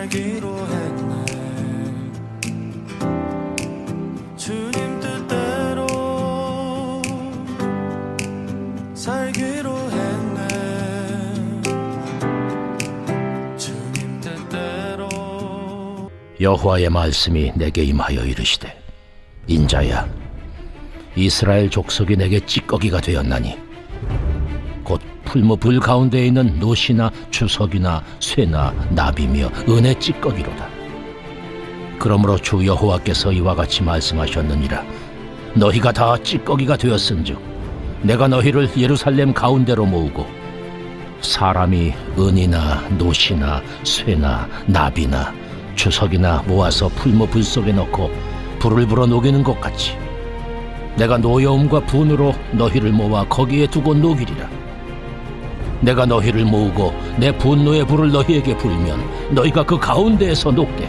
살기로 했네. 주님 뜻대로 살기로 했네. 주님 뜻대로. 여호와의 말씀이 내게 임하여 이르시되, 인자야, 이스라엘 족속이 내게 찌꺼기가 되었나니 곧 풀무불 가운데 있는 노시나 주석이나 쇠나 나비며 은의 찌꺼기로다. 그러므로 주 여호와께서 이와 같이 말씀하셨느니라. 너희가 다 찌꺼기가 되었은즉 내가 너희를 예루살렘 가운데로 모으고 사람이 은이나 노시나 쇠나 나비나 주석이나 모아서 풀무불 속에 넣고 불을 불어 녹이는 것 같이 내가 노여움과 분으로 너희를 모아 거기에 두고 녹이리라. 내가 너희를 모으고 내 분노의 불을 너희에게 불면 너희가 그 가운데에서 녹되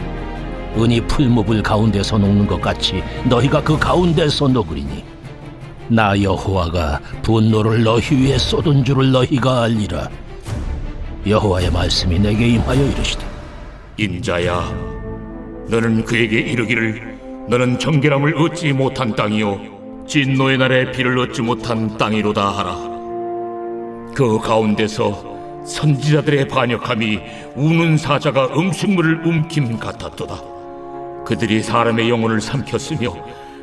은이 풀무불 가운데서 녹는 것 같이 너희가 그 가운데서 녹으리니 나 여호와가 분노를 너희 위에 쏟은 줄을 너희가 알리라. 여호와의 말씀이 내게 임하여 이르시되, 인자야, 너는 그에게 이르기를 너는 정결함을 얻지 못한 땅이요 진노의 날에 비를 얻지 못한 땅이로다 하라. 그 가운데서 선지자들의 반역함이 우는 사자가 음식물을 움킴 같았도다. 그들이 사람의 영혼을 삼켰으며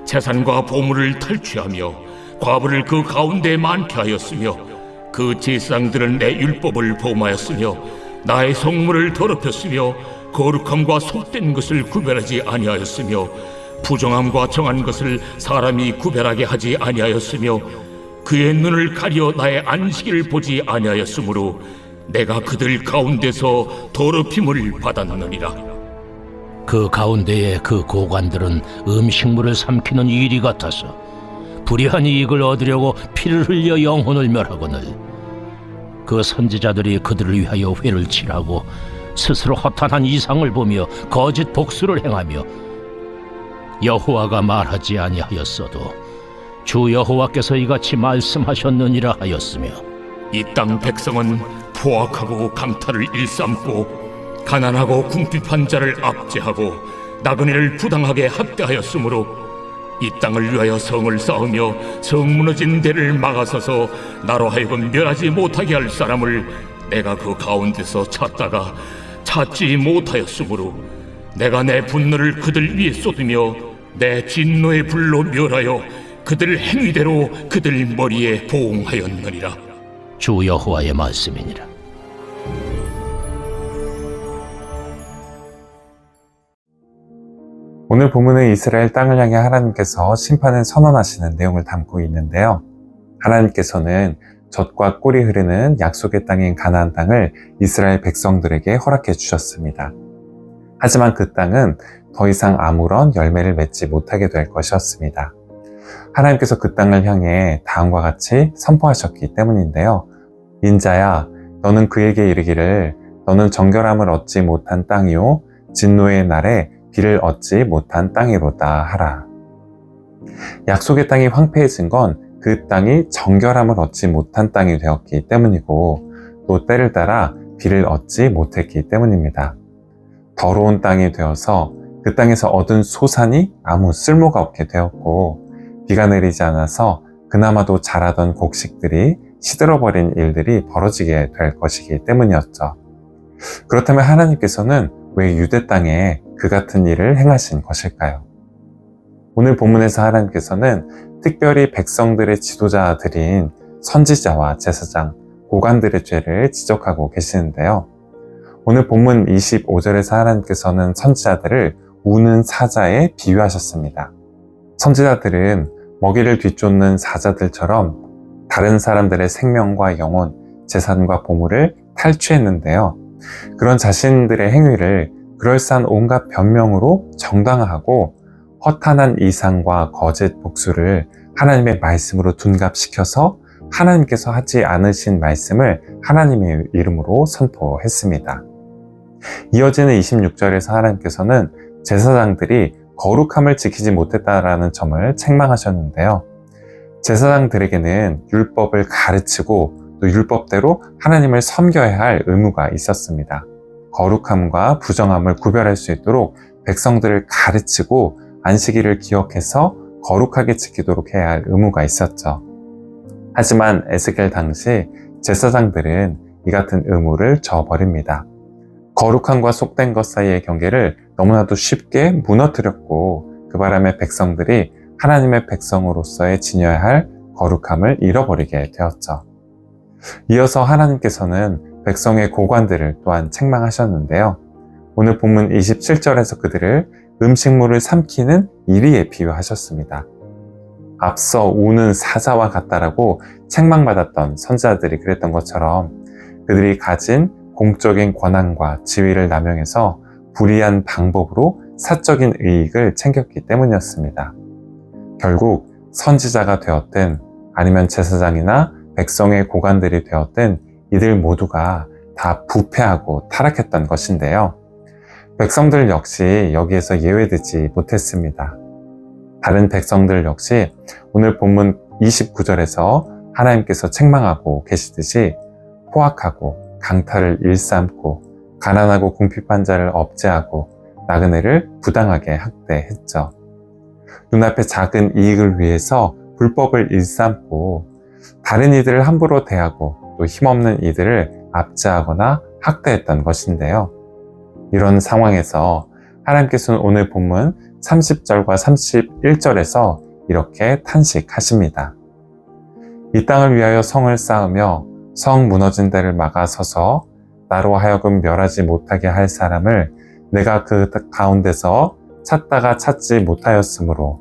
재산과 보물을 탈취하며 과부를 그 가운데 많게 하였으며 그 제사장들은 내 율법을 범하였으며 나의 성물을 더럽혔으며 거룩함과 속된 것을 구별하지 아니하였으며 부정함과 정한 것을 사람이 구별하게 하지 아니하였으며 그의 눈을 가려 나의 안식일을 보지 아니하였으므로 내가 그들 가운데서 더럽힘을 받았느니라. 그 가운데에 그 고관들은 음식물을 삼키는 이리 같아서 불의한 이익을 얻으려고 피를 흘려 영혼을 멸하거늘 그 선지자들이 그들을 위하여 회를 칠하고 스스로 허탄한 이상을 보며 거짓 복수를 행하며 여호와가 말하지 아니하였어도 주 여호와께서 이같이 말씀하셨느니라 하였으며, 이 땅 백성은 포악하고 강탈을 일삼고 가난하고 궁핍한 자를 압제하고 나그네를 부당하게 학대하였으므로 이 땅을 위하여 성을 쌓으며 성 무너진 데를 막아서서 나로 하여금 멸하지 못하게 할 사람을 내가 그 가운데서 찾다가 찾지 못하였으므로 내가 내 분노를 그들 위에 쏟으며 내 진노의 불로 멸하여 그들 행위대로 그들 머리에 보응하였느니라. 주 여호와의 말씀이니라. 오늘 본문은 이스라엘 땅을 향해 하나님께서 심판을 선언하시는 내용을 담고 있는데요. 하나님께서는 젖과 꿀이 흐르는 약속의 땅인 가나안 땅을 이스라엘 백성들에게 허락해 주셨습니다. 하지만 그 땅은 더 이상 아무런 열매를 맺지 못하게 될 것이었습니다. 하나님께서 그 땅을 향해 다음과 같이 선포하셨기 때문인데요. 인자야, 너는 그에게 이르기를 너는 정결함을 얻지 못한 땅이요 진노의 날에 비를 얻지 못한 땅이로다 하라. 약속의 땅이 황폐해진 건 그 땅이 정결함을 얻지 못한 땅이 되었기 때문이고 또 때를 따라 비를 얻지 못했기 때문입니다. 더러운 땅이 되어서 그 땅에서 얻은 소산이 아무 쓸모가 없게 되었고 비가 내리지 않아서 그나마도 자라던 곡식들이 시들어버린 일들이 벌어지게 될 것이기 때문이었죠. 그렇다면 하나님께서는 왜 유대 땅에 그 같은 일을 행하신 것일까요? 오늘 본문에서 하나님께서는 특별히 백성들의 지도자들인 선지자와 제사장, 고관들의 죄를 지적하고 계시는데요. 오늘 본문 25절에서 하나님께서는 선지자들을 우는 사자에 비유하셨습니다. 선지자들은 먹이를 뒤쫓는 사자들처럼 다른 사람들의 생명과 영혼, 재산과 보물을 탈취했는데요. 그런 자신들의 행위를 그럴싸한 온갖 변명으로 정당화하고 허탄한 이상과 거짓 복수를 하나님의 말씀으로 둔갑시켜서 하나님께서 하지 않으신 말씀을 하나님의 이름으로 선포했습니다. 이어지는 26절에서 하나님께서는 제사장들이 거룩함을 지키지 못했다라는 점을 책망하셨는데요. 제사장들에게는 율법을 가르치고 또 율법대로 하나님을 섬겨야 할 의무가 있었습니다. 거룩함과 부정함을 구별할 수 있도록 백성들을 가르치고 안식일을 기억해서 거룩하게 지키도록 해야 할 의무가 있었죠. 하지만 에스겔 당시 제사장들은 이 같은 의무를 저버립니다. 거룩함과 속된 것 사이의 경계를 너무나도 쉽게 무너뜨렸고 그 바람에 백성들이 하나님의 백성으로서의 지녀야 할 거룩함을 잃어버리게 되었죠. 이어서 하나님께서는 백성의 고관들을 또한 책망하셨는데요. 오늘 본문 27절에서 그들을 음식물을 삼키는 이리에 비유하셨습니다. 앞서 우는 사자와 같다라고 책망받았던 선지자들이 그랬던 것처럼 그들이 가진 공적인 권한과 지위를 남용해서 불의한 방법으로 사적인 이익을 챙겼기 때문이었습니다. 결국 선지자가 되었든 아니면 제사장이나 백성의 고관들이 되었든 이들 모두가 다 부패하고 타락했던 것인데요. 백성들 역시 여기에서 예외되지 못했습니다. 다른 백성들 역시 오늘 본문 29절에서 하나님께서 책망하고 계시듯이 포악하고 강탈을 일삼고 가난하고 궁핍한 자를 업제하고 나그네를 부당하게 학대했죠. 눈앞의 작은 이익을 위해서 불법을 일삼고 다른 이들을 함부로 대하고 또 힘없는 이들을 압제하거나 학대했던 것인데요. 이런 상황에서 하나님께서는 오늘 본문 30절과 31절에서 이렇게 탄식하십니다. 이 땅을 위하여 성을 쌓으며 성 무너진 데를 막아서서 나로 하여금 멸하지 못하게 할 사람을 내가 그 가운데서 찾다가 찾지 못하였으므로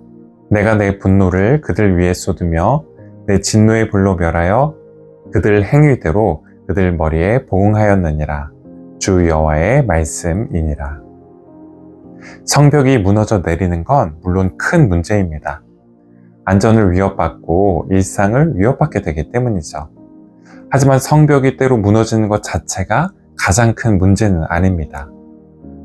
내가 내 분노를 그들 위에 쏟으며 내 진노의 불로 멸하여 그들 행위대로 그들 머리에 보응하였느니라. 주 여호와의 말씀이니라. 성벽이 무너져 내리는 건 물론 큰 문제입니다. 안전을 위협받고 일상을 위협받게 되기 때문이죠. 하지만 성벽이 때로 무너지는 것 자체가 가장 큰 문제는 아닙니다.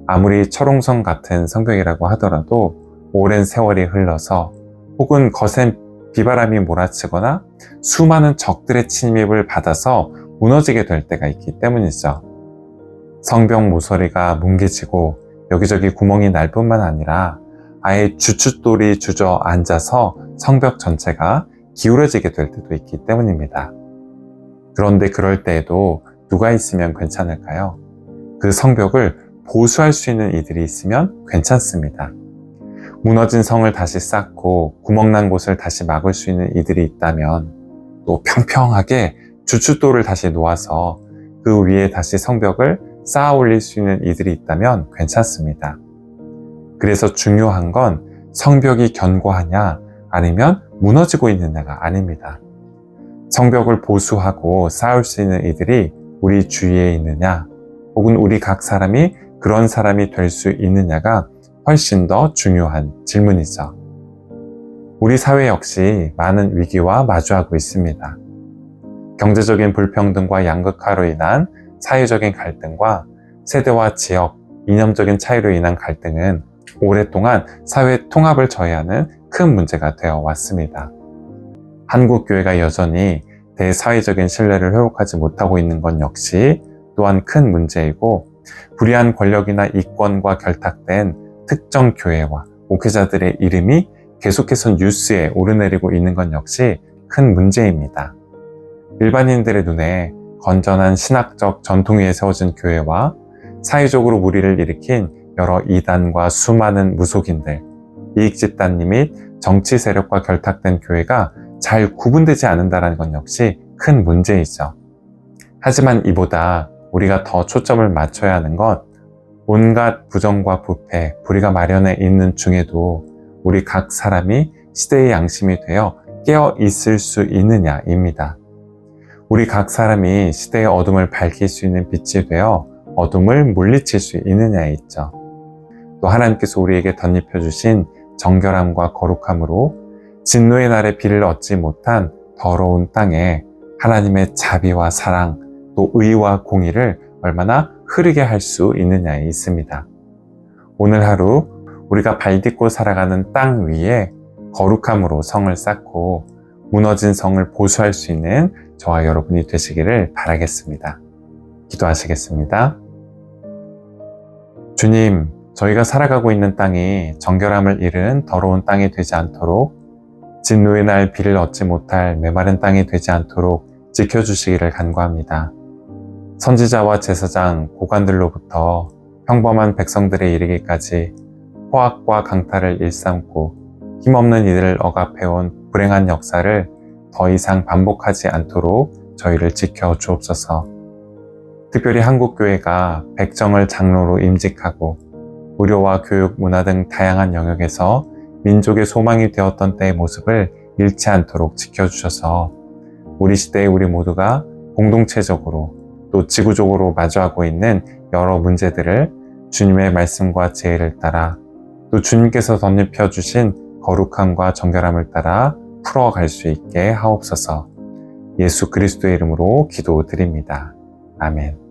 아무리 철옹성 같은 성벽이라고 하더라도 오랜 세월이 흘러서 혹은 거센 비바람이 몰아치거나 수많은 적들의 침입을 받아서 무너지게 될 때가 있기 때문이죠. 성벽 모서리가 뭉개지고 여기저기 구멍이 날 뿐만 아니라 아예 주춧돌이 주저앉아서 성벽 전체가 기울어지게 될 때도 있기 때문입니다. 그런데 그럴 때에도 누가 있으면 괜찮을까요? 그 성벽을 보수할 수 있는 이들이 있으면 괜찮습니다. 무너진 성을 다시 쌓고 구멍난 곳을 다시 막을 수 있는 이들이 있다면 또 평평하게 주춧돌을 다시 놓아서 그 위에 다시 성벽을 쌓아 올릴 수 있는 이들이 있다면 괜찮습니다. 그래서 중요한 건 성벽이 견고하냐 아니면 무너지고 있느냐가 아닙니다. 성벽을 보수하고 쌓을 수 있는 이들이 우리 주위에 있느냐 혹은 우리 각 사람이 그런 사람이 될 수 있느냐가 훨씬 더 중요한 질문이죠. 우리 사회 역시 많은 위기와 마주하고 있습니다. 경제적인 불평등과 양극화로 인한 사회적인 갈등과 세대와 지역, 이념적인 차이로 인한 갈등은 오랫동안 사회 통합을 저해하는 큰 문제가 되어 왔습니다. 한국 교회가 여전히 대사회적인 신뢰를 회복하지 못하고 있는 건 역시 또한 큰 문제이고 불의한 권력이나 이권과 결탁된 특정 교회와 목회자들의 이름이 계속해서 뉴스에 오르내리고 있는 건 역시 큰 문제입니다. 일반인들의 눈에 건전한 신학적 전통 위에 세워진 교회와 사회적으로 무리를 일으킨 여러 이단과 수많은 무속인들, 이익집단 및 정치 세력과 결탁된 교회가 잘 구분되지 않는다는 건 역시 큰 문제이죠. 하지만 이보다 우리가 더 초점을 맞춰야 하는 것, 온갖 부정과 부패, 불의가 마련해 있는 중에도 우리 각 사람이 시대의 양심이 되어 깨어 있을 수 있느냐입니다. 우리 각 사람이 시대의 어둠을 밝힐 수 있는 빛이 되어 어둠을 물리칠 수 있느냐에 있죠. 또 하나님께서 우리에게 덧입혀 주신 정결함과 거룩함으로 진노의 날에 비를 얻지 못한 더러운 땅에 하나님의 자비와 사랑, 또 의와 공의를 얼마나 흐르게 할 수 있느냐에 있습니다. 오늘 하루 우리가 발딛고 살아가는 땅 위에 거룩함으로 성을 쌓고 무너진 성을 보수할 수 있는 저와 여러분이 되시기를 바라겠습니다. 기도하시겠습니다. 주님, 저희가 살아가고 있는 땅이 정결함을 잃은 더러운 땅이 되지 않도록, 진노의 날 비를 얻지 못할 메마른 땅이 되지 않도록 지켜주시기를 간구합니다. 선지자와 제사장, 고관들로부터 평범한 백성들에 이르기까지 포악과 강탈을 일삼고 힘없는 이들을 억압해온 불행한 역사를 더 이상 반복하지 않도록 저희를 지켜 주옵소서. 특별히 한국교회가 백정을 장로로 임직하고 의료와 교육, 문화 등 다양한 영역에서 민족의 소망이 되었던 때의 모습을 잃지 않도록 지켜주셔서 우리 시대에 우리 모두가 공동체적으로 또 지구적으로 마주하고 있는 여러 문제들을 주님의 말씀과 지혜를 따라 또 주님께서 덧입혀 주신 거룩함과 정결함을 따라 풀어갈 수 있게 하옵소서. 예수 그리스도의 이름으로 기도드립니다. 아멘.